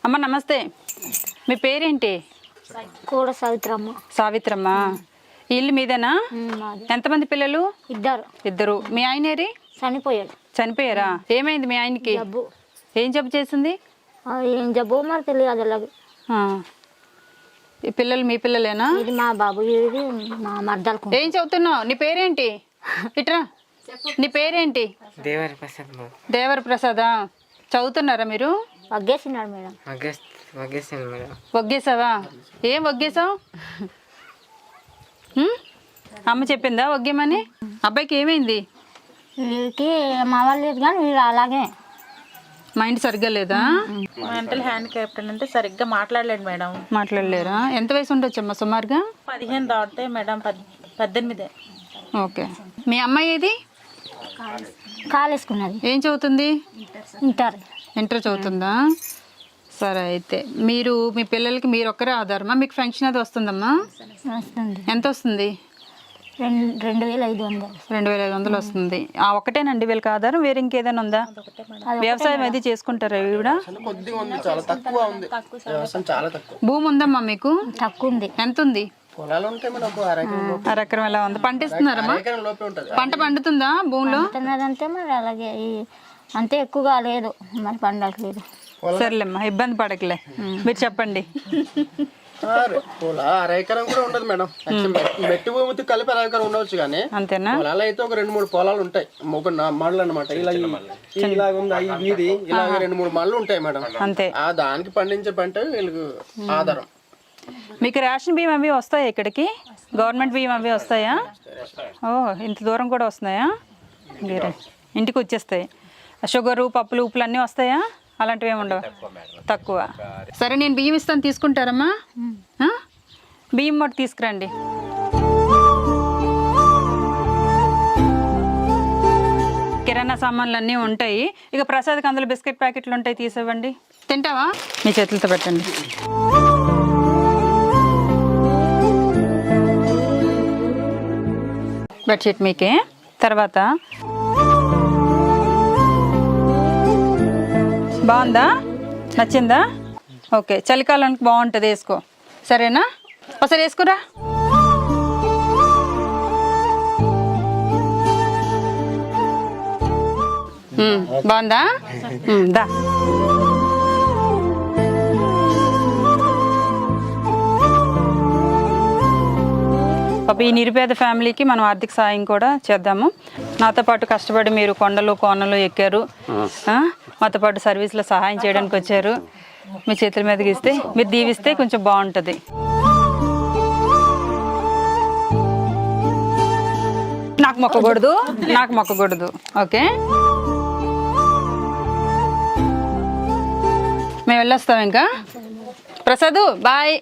అమ్మ నమస్తే, మీ పేరేంటి? కూడా సావిత్రమ్మ. సావిత్రమ్మ. ఈ ఇల్లు మీదేనా? ఎంతమంది పిల్లలు? ఇద్దరు. మీ ఆయన ఏరి? చనిపోయాడు. చనిపోయారా? ఏమైంది మీ ఆయనకి? జబ్బు. ఏం జబ్బు చేసింది? ఏం జబ్బు మరి తెలియదు అలాగే. ఈ పిల్లలు మీ పిల్లలేనా? ఇది మా బాబు, ఇది మా మర్దలకు. ఏం చదువుతున్నావు? నీ పేరేంటి? ఇట్రా, నీ పేరేంటి? దేవర ప్రసాదా. చదువుతున్నారా మీరు? వగ్గేసినాడు మేడం. వగ్గేసావా? ఏం వగ్గేసావు? అమ్మ చెప్పిందా వగ్గేమని? అబ్బాయికి ఏమైంది? వీడికి మా వాళ్ళు లేదు కానీ వీడు అలాగే మైండ్ సరిగ్గా లేదా? మెంటల్ హ్యాండిక్యాప్ట్ అంటే సరిగ్గా మాట్లాడలేడు మేడం. మాట్లాడలేరా? ఎంత వయసు ఉండొచ్చమ్మా సుమారుగా? 15 దాటితే మేడం, 18. ఓకే. మీ అమ్మాయి ఏది? కాలేసుకున్నది. ఏం చదువుతుంది? ఇంటర్ చదువుతుందా? సరే, అయితే మీరు మీ పిల్లలకి మీరు ఒక్కరే ఆధారమా? మీకు పెన్షన్ అది వస్తుందమ్మా? వస్తుంది. ఎంత వస్తుంది? 2500. 2500 వస్తుంది. ఆ ఒక్కటేనండి వీళ్ళకి ఆధారం? వేరే ఇంకేదైనా ఉందా? వ్యవసాయం అది చేసుకుంటారా? ఈవిడ భూమి ఉందమ్మా మీకు? తక్కువ ఉంది. ఎంత ఉంది? అరెకరం ఎలా ఉంది? పంట ఇస్తున్నారమ్మా? పంట పండుతుందా భూమిలో? అంటే మరి అలాగే అంతే, ఎక్కువగా లేదు మరి పండట్లేదు. సర్లేమ్మా, ఇబ్బంది పడకలే, మీరు చెప్పండి. అరెకరం కూడా ఉండదు మేడం. మెట్టి భూమితో కలిపి అరెకరం ఉండవచ్చు కానీ అంతేనా? పొలాలు అయితే ఒక 2-3 పొలాలు ఉంటాయి. ఒక మళ్ళు అనమాట. ఇలాగ ఉంది వీధి, ఇలాగ 2-3 మళ్ళు ఉంటాయి మేడం. అంతే. ఆ దానికి పండించే పంట వీళ్ళకి ఆధారం. మీకు రేషన్ బియ్యం అవి వస్తాయా ఇక్కడికి? గవర్నమెంట్ బియ్యం అవి వస్తాయా? ఓ, ఇంత దూరం కూడా వస్తున్నాయా? ఇంటికి వచ్చేస్తాయి. షుగరు, పప్పులు, ఉప్పులు అన్నీ వస్తాయా? అలాంటివి ఏమి ఉండవు, తక్కువ. సరే, నేను బియ్యం ఇస్తాను, తీసుకుంటారమ్మా? బియ్యం మొట్ట తీసుకురండి. కిరాణా సామాన్లు అన్నీ ఉంటాయి. ఇక ప్రసాద్కి అందులో బిస్కెట్ ప్యాకెట్లు ఉంటాయి, తీసివ్వండి. తింటావా? మీ చేతులతో పెట్టండి. బెడ్షీట్ మీకే. తర్వాత బాగుందా? నచ్చిందా? ఓకే, చలికాలానికి బాగుంటుంది, వేసుకో. సరేనా? ఒకసారి వేసుకోరా. బాగుందా? దా. పాప, ఈ నిరుపేద ఫ్యామిలీకి మనం ఆర్థిక సాయం కూడా చేద్దాము. నాతో పాటు కష్టపడి మీరు కొండలు కోనలు ఎక్కారు, మాతో పాటు సర్వీస్లో సహాయం చేయడానికి వచ్చారు. మీ చేతుల మీదకి ఇస్తే, మీరు దీవిస్తే కొంచెం బాగుంటుంది. నాకు మొక్కకూడదు. ఓకే, మేము వెళ్ళొస్తాం ఇంకా. ప్రసాద్ బాయ్.